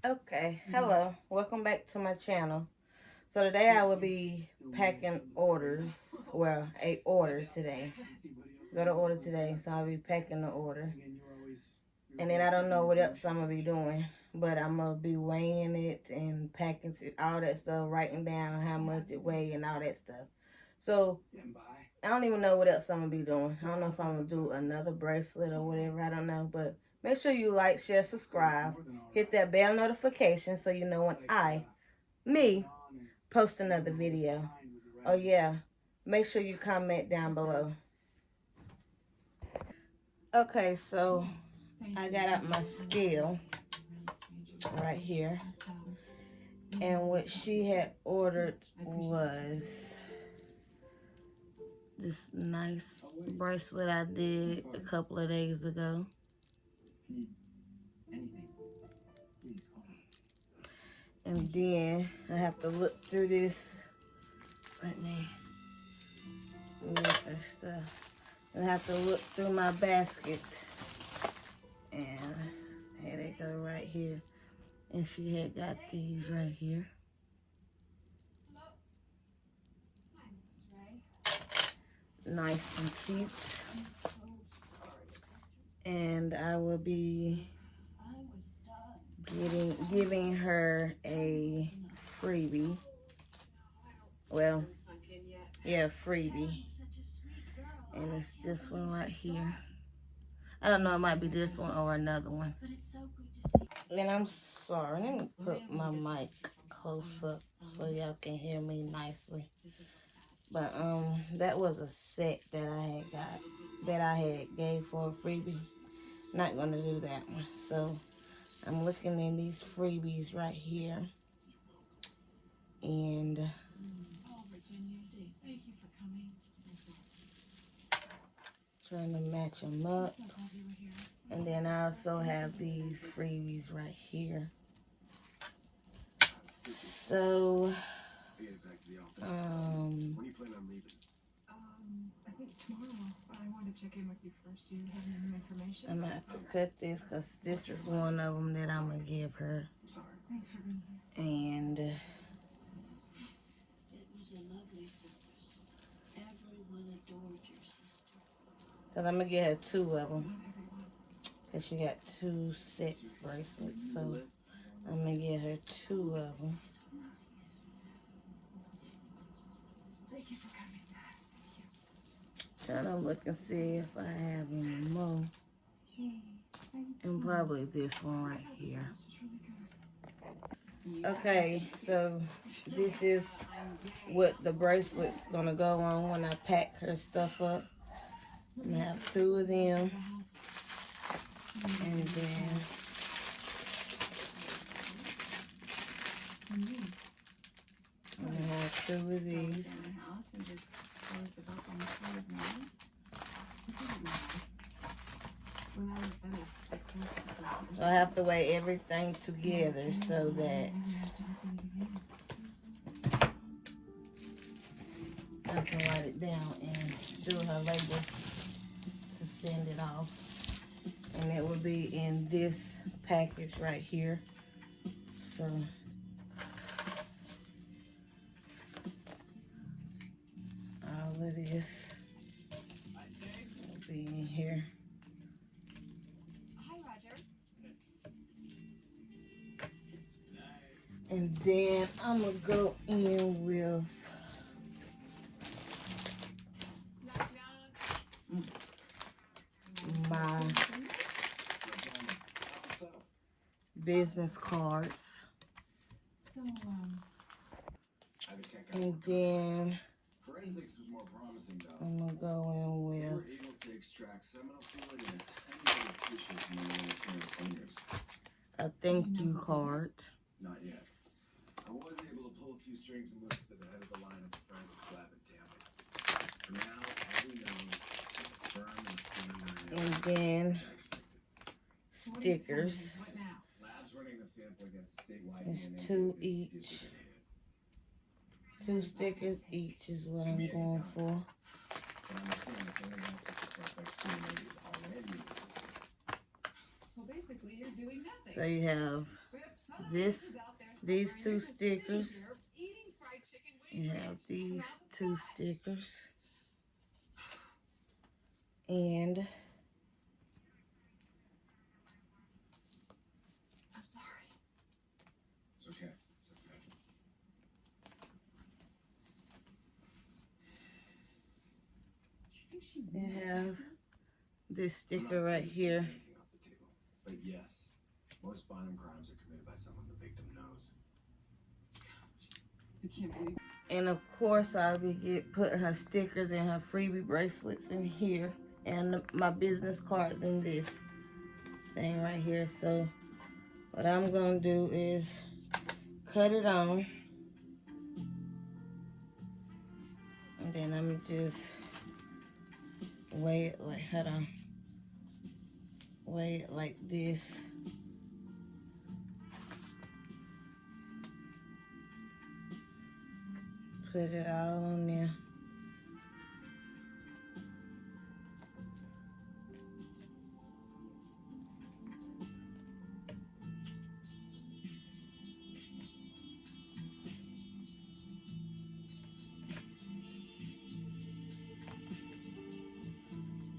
Okay, hello, welcome back to my channel. So today I will be packing orders, well, a order today. Got an order today, so I'll be packing the order. And then I don't know what else I'm going to be doing, but I'm going to be weighing it and packing it, all that stuff, writing down how much it weighs and all that stuff. So I don't even know what else I'm going to be doing. I don't know if I'm going to do another bracelet or whatever, I don't know, but make sure you like, share, subscribe, hit that bell notification so you know when me, post another video. Oh yeah, make sure you comment down below. Okay, so I got out my scale right here, and what she had ordered was this nice bracelet I did a couple of days ago. And then I have to look through this. Let me look at stuff. And I have to look through my basket. And here they go right here. And she had got these right here. Nice and cute. And I will be giving her a freebie. Well, yeah, freebie. And it's this one right here. I don't know, it might be this one or another one. And I'm sorry, let me put my mic close up so y'all can hear me nicely. But that was a set that I had got, that I had gave for a freebie. Not gonna do that one. So I'm looking in these freebies right here, and trying to match them up. And then I also have these freebies right here. So when do you plan on leaving? I think tomorrow, but I wanted to check in with you first. Do you have any new information? I'm gonna have to cut this because this is one of them that I'm gonna give her. I'm sorry. Thanks for being here. And it was a lovely service. Everyone adored your sister. because I'm gonna get her two of them. Because she got two sets bracelets, so I'm gonna get her two of them. Thank you for coming. Trying to look and see if I have any more. And probably this one right here. Okay, so this is what the bracelet's gonna go on when I pack her stuff up. I'm gonna have two of them. And then I'm gonna have two of these. So I have to weigh everything together so that I can write it down and do her label to send it off. And it will be in this package right here. So all of this will be in here. Hi, Roger. And then I'm gonna go in with my business cards. So, And then forensics was more promising, though. I'm gonna go in They were with able to extract seminal fluid and a tiny bit of tissue from the returned fingers. a thank you card. Not yet. I was able to pull a few strings and whips to the head of the line at the forensics lab in Tampa. For now, all we know is the sperm and semen. And then stickers. What now? Labs running the sample against the statewide It's DNA two database to see if each. they can hit it. 2 stickers each is what I'm going for. But I'm assuming this only helps if the suspect's DNA is already in the system. So basically, you're doing nothing. So you have That's not these two stickers. You have these two stickers. And I'm sorry. It's okay. It's okay. Do you think she you would? have this I'm not sticker right going to take here. anything off the table. But yes, most violent crimes are committed by someone the victim knows. I can't believe. And of course, I'll be putting her stickers and her freebie bracelets in here, and my business cards in this thing right here. So what I'm gonna do is cut it on, and then I'm just weigh it like, hold on, weigh it like this. Put it all on there.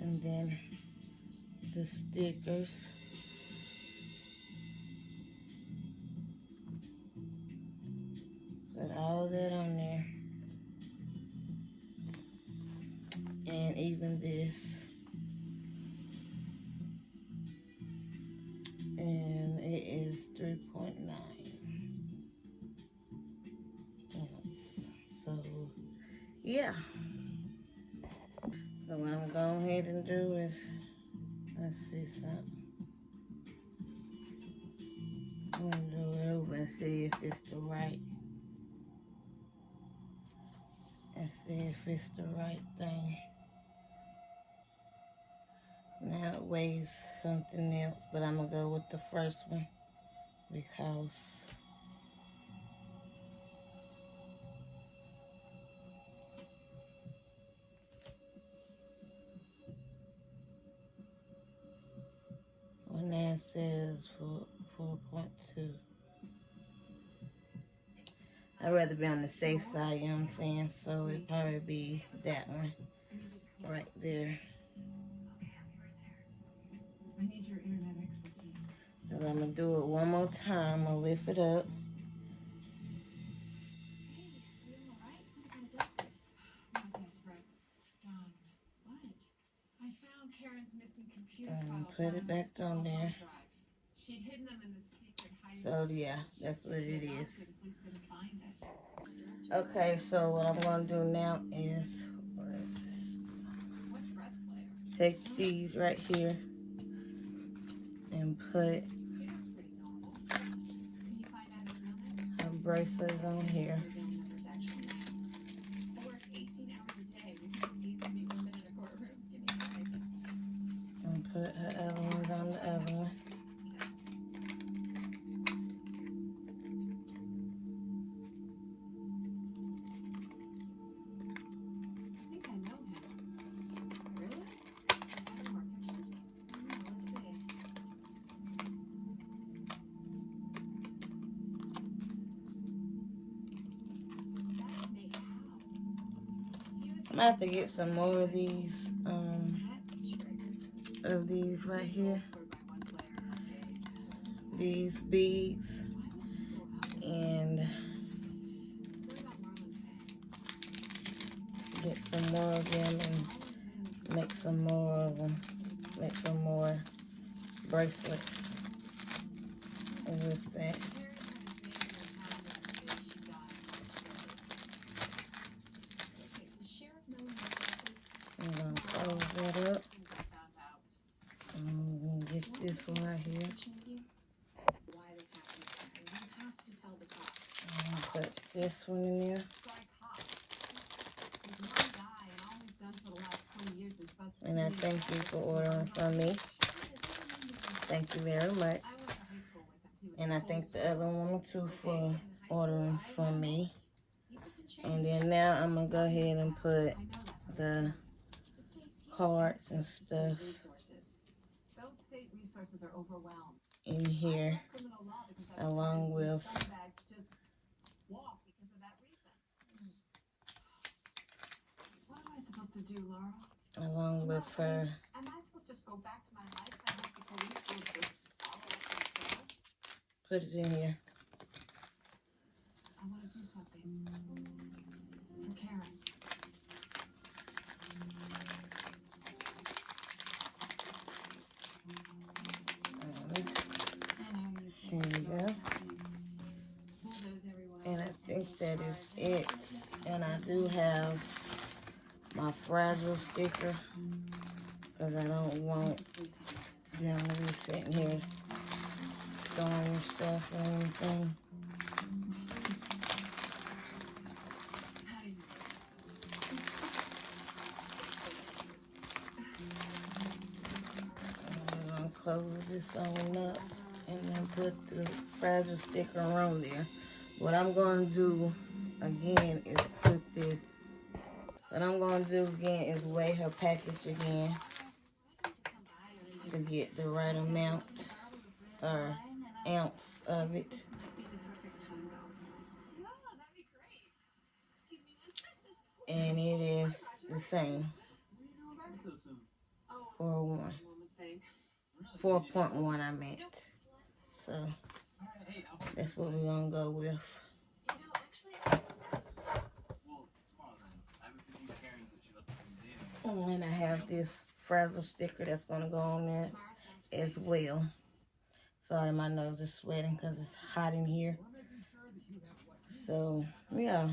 And then the stickers. Put all that on there. And even this. And it is 3.9 ounce. So, yeah. So what I'm going ahead and do is, let's see something. I'm gonna do it over and see if it's the right. And see if it's the right thing. Now it weighs something else, but I'm gonna go with the first one because when that says 4.2, I'd rather be on the safe side, you know what I'm saying? So it'd probably be that one right there. I need your internet expertise. And I'm gonna do it one more time. I'm gonna lift it up. Hey, are you alright? You sound kind of desperate. Not desperate. Stunned. What? I found Karen's missing computer files Put it on back a on there. drive. She'd hidden them in the secret hiding. So yeah, that's what it is. The police didn't find it. Okay, so what I'm gonna do now is, where is this? What's red player? Take these right here and put He looks pretty normal. Can you find out his real name? her bracelets on here. Your family member's actual name. I work 18 hours a day. We think it's easy to be women in a courtroom. Give me a break. And put her other ones on the other one. I think I know him. Really? Some more pictures? Let's see. That's Nate Howe. I'm gonna have to get some more of these, right here. These beads. And get some more of them and make some more of them. Make some more bracelets with that. I'm gonna close that up. I'm gonna get this one right here. Why this happened? You have to tell the cops. I'm gonna put this one in there. And I thank you for ordering from me. Thank you very much. And I thank the other woman too for ordering from me. And then now I'm gonna go ahead and put the cards and stuff Those state resources are overwhelmed. in here along her. Am I supposed to just go back to my life and let the police will just follow up themselves? Put it in here. I want to do something for Karen. There you go. And I think that is it. And I do have my fragile sticker, because I don't want them to be sitting here throwing stuff or anything. I'm going to close this on up and then put the fragile sticker on there. What I'm going to do again is put this. What I'm going to do again is weigh her package again to get the right amount or ounce of it. And it is the same. 4.1. 4.1 I meant. So that's what we're going to go with. And I have this frazzle sticker that's going to go on there as well. Sorry, my nose is sweating because it's hot in here. So, yeah.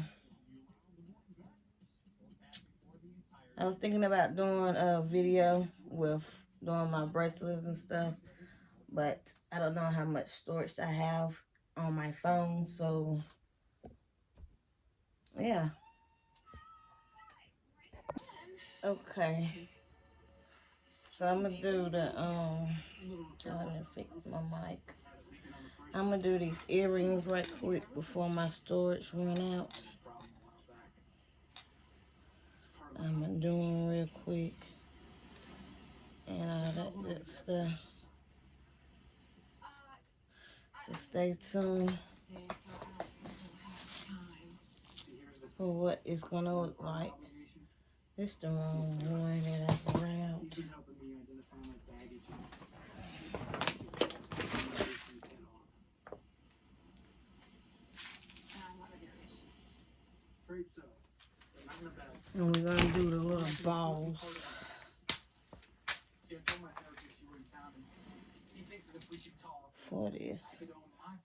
I was thinking about doing a video with doing my bracelets and stuff, but I don't know how much storage I have on my phone, so yeah. Okay. So I'm gonna do the trying to fix my mic. I'm gonna do these earrings right quick before my storage run out. I'm gonna do them real quick and all that good stuff. So stay tuned for what it's gonna look like. This is the wrong one that I grabbed. And we're gonna do the little balls for this.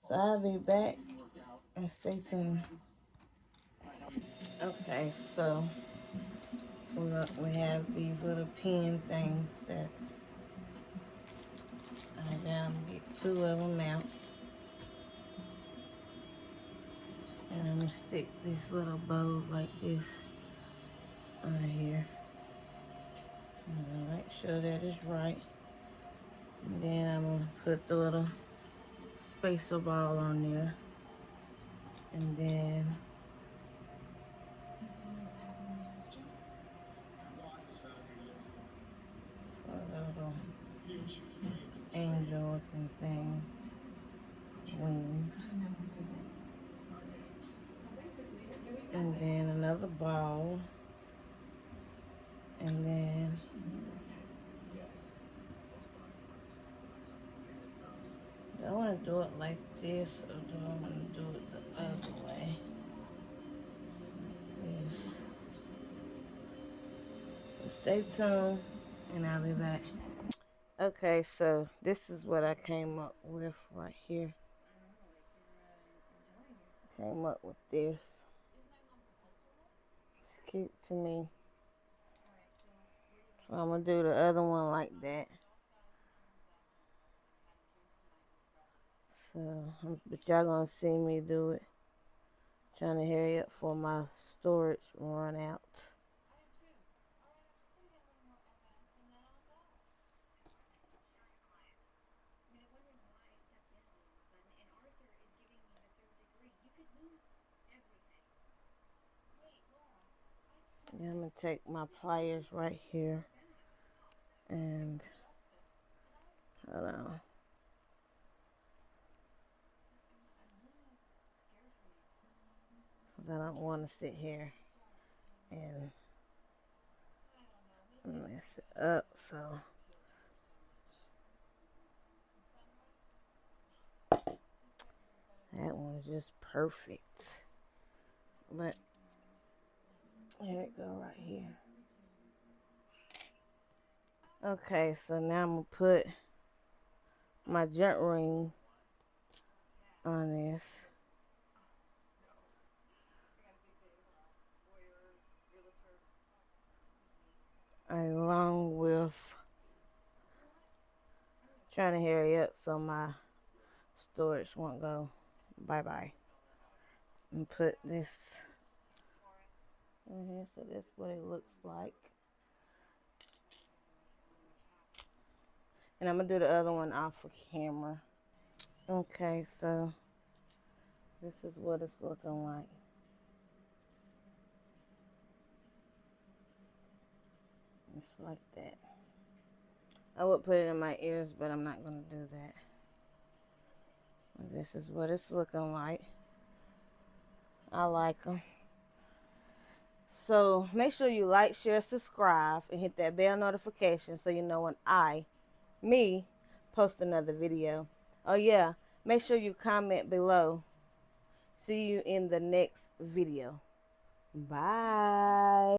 So I'll be back and stay tuned. Okay, so we have these little pin things that I'm gonna get 2 of them out. And I'm gonna stick these little bows like this on here. I'm gonna make sure that is right. And then I'm gonna put the little spacer ball on there. And then a little angel looking thing. Wings. And then another ball. And then do I want to do it like this or do I want to do it the other way? Yes. Stay tuned and I'll be back. Okay, so this is what I came up with right here. Came up with this. It's cute to me. So I'm going to do the other one like that. So, but y'all going to see me do it. Trying to hurry up for my storage run out. Yeah, I'm going to take my pliers right here and hold on. I don't want to sit here and mess it up, so that one's just perfect. But here it go right here. Okay, so now I'm gonna put my junk ring on this, along with trying to hurry up so my storage won't go bye-bye. And put this in here, so that's what it looks like. And I'm gonna do the other one off of camera. Okay, so this is what it's looking like. It's like that. I would put it in my ears, but I'm not gonna do that. This is what it's looking like. I like them. So make sure you like, share, subscribe, and hit that bell notification so you know when me, post another video. Oh yeah, make sure you comment below. See you in the next video. Bye.